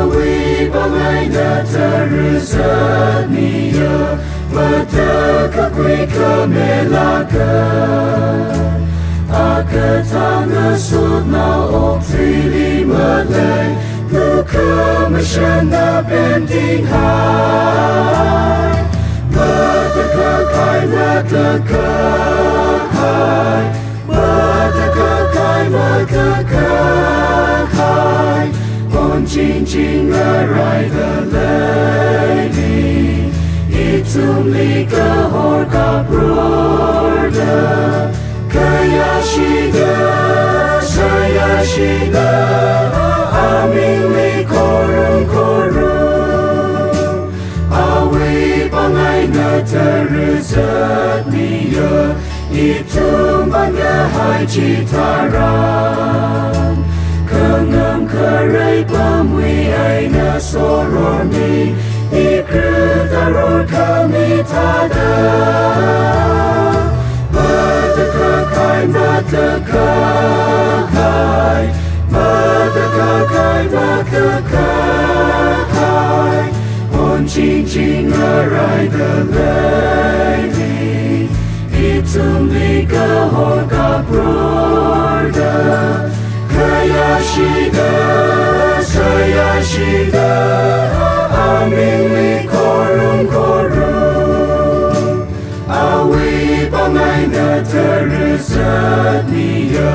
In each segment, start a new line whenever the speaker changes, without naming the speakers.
Awui pangaina tharazat niya Matakakui kamelaka Akatanga sudna oktrili malay Luka mashana bending high Matakakai matakakai Matakakai matakakai On Jing Ngarai the lady Itum lika horka broda Kayashida Shayashida Aming korum Awui pangaina tharazat niya Itum bangahai citaran Kengam Ngaraipam eina sorormi Ikrutaror kami tada Matakakai matakakai Matakakai matakakai On Jing Ngarai the lady Itum lika horka broda Kayashida Shayashida Aming korum Awui pangaina tharazat niya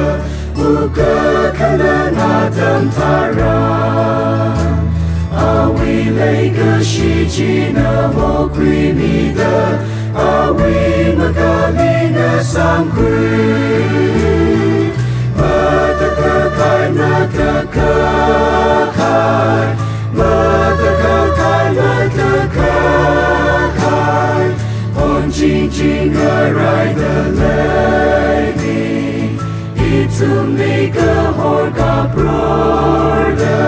Uka kanan adam taran Awui lega shijina mokwimida Awui magalina sangkui Matakakai matakakai Matakakai matakakai On Jing Ngarai the lady Itum lika horka broda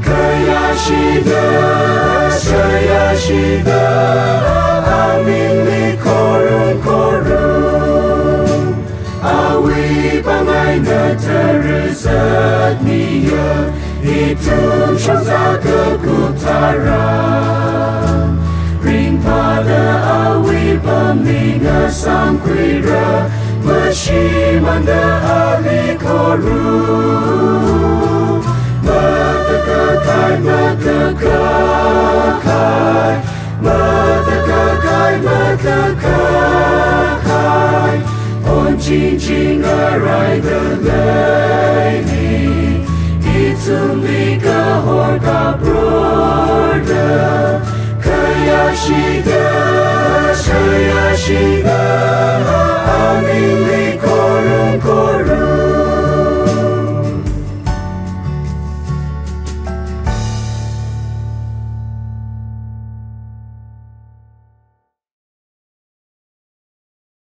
Kayashida Shayashida Aming korum Awui pangaina tharazat niya Itum shazaka kutaran Ring pada awui pamninga samkwira Mashimanda ali korum Matakakai matakakai Matakakai matakakai On Jing Ngarai the lady Itum lika horka broda Kayashida Shayashida